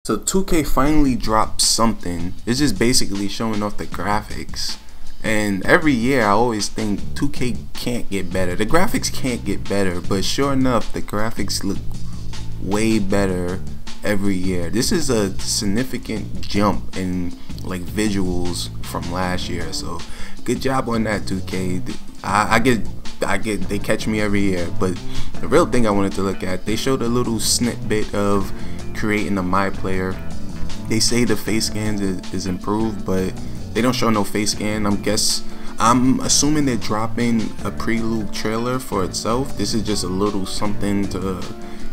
So 2K finally dropped something. It's just basically showing off the graphics. And every year I always think 2K can't get better. The graphics can't get better, but sure enough, the graphics look way better every year. This is a significant jump in like visuals from last year. So good job on that, 2K. I get they catch me every year. But the real thing I wanted to look at, they showed a little snippet of creating a MyPlayer. They say the face scans is improved, but they don't show no face scan. I'm assuming they're dropping a prelude trailer for itself. This is just a little something to,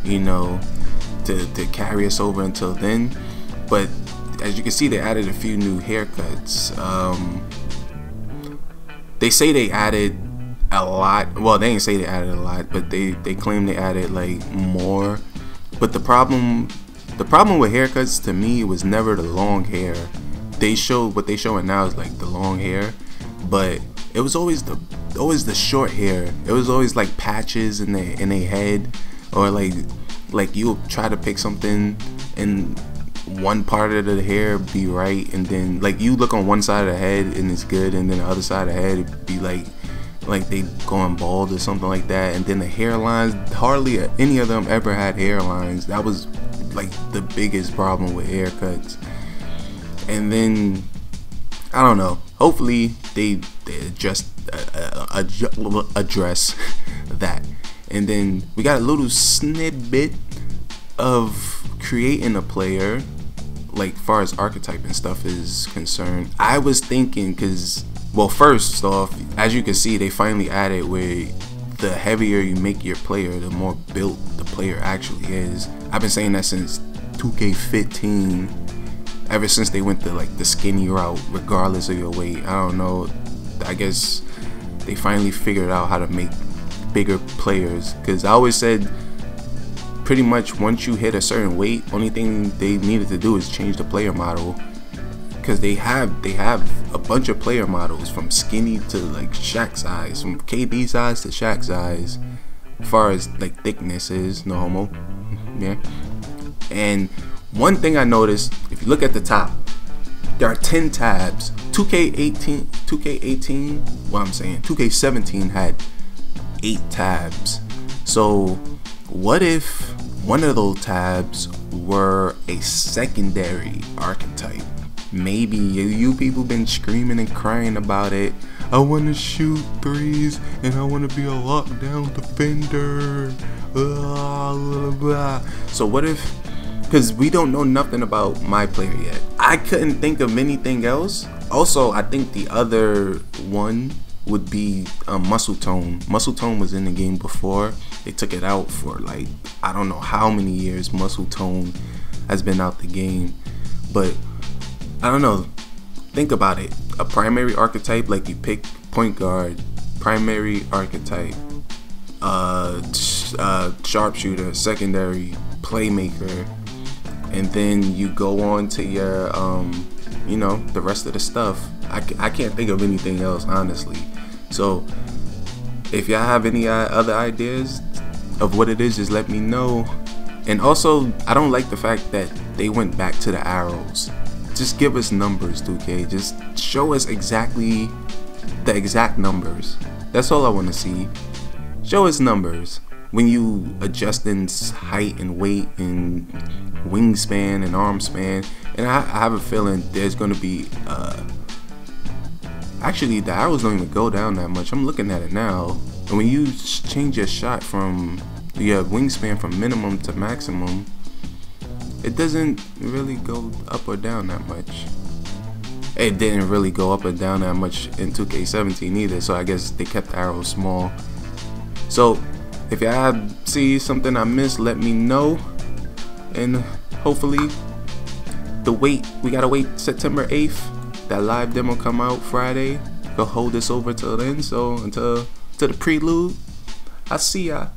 you know, to carry us over until then. But as you can see, they added a few new haircuts. They say they added a lot. Well, they didn't say they added a lot, but they claim they added like more. But the problem with haircuts to me was never the long hair. They showed what they showing now is like the long hair, but it was always the short hair. It was always like patches in their head, or like you'll try to pick something and one part of the hair be right, and then like you look on one side of the head and it's good, and then the other side of the head it'd be like they going bald or something like that. And then the hairlines, hardly any of them ever had hairlines. That was like the biggest problem with haircuts. And then I don't know, hopefully they just address that. And then we got a little snippet of creating a player, like far as Archetype and stuff is concerned. I was thinking, because, well, first off, as you can see, they finally added where the heavier you make your player, the more built the player actually is. I've been saying that since 2K15, ever since they went to like the skinny route regardless of your weight. I don't know, I guess they finally figured out how to make bigger players, because I always said pretty much once you hit a certain weight, only thing they needed to do is change the player model, because they have a bunch of player models from skinny to like Shaq size, from KD size to Shaq size, as far as like thickness is, no homo. Yeah. And one thing I noticed, if you look at the top, there are 10 tabs. 2K17 had 8 tabs. So what if one of those tabs were a secondary archetype? Maybe you people been screaming and crying about it. I want to shoot threes and I want to be a lockdown defender. Blah, blah, blah. So what if, because we don't know nothing about MyPlayer yet. I couldn't think of anything else. Also, I think the other one would be Muscle Tone. Muscle Tone was in the game before. They took it out for like, I don't know how many years Muscle Tone has been out the game. But I don't know. Think about it. A primary archetype, like you pick point guard, primary archetype, sharpshooter, secondary playmaker, and then you go on to your you know, the rest of the stuff. I can't think of anything else, honestly. So if y'all have any other ideas of what it is, just let me know. And also, I don't like the fact that they went back to the arrows. Just give us numbers, 2K. Just show us exactly the exact numbers. That's all I want to see. Show us numbers when you adjusting height and weight and wingspan and arm span. And I have a feeling there's going to be actually the arrows don't even go down that much. I'm looking at it now, and when you change your shot from your wingspan from minimum to maximum, it doesn't really go up or down that much. It didn't really go up or down that much in 2K17 either, so I guess they kept the arrows small. So if y'all see something I missed, let me know. And hopefully we gotta wait September 8th. That live demo come out Friday. Go hold this over till then. So until the prelude, I'll see ya.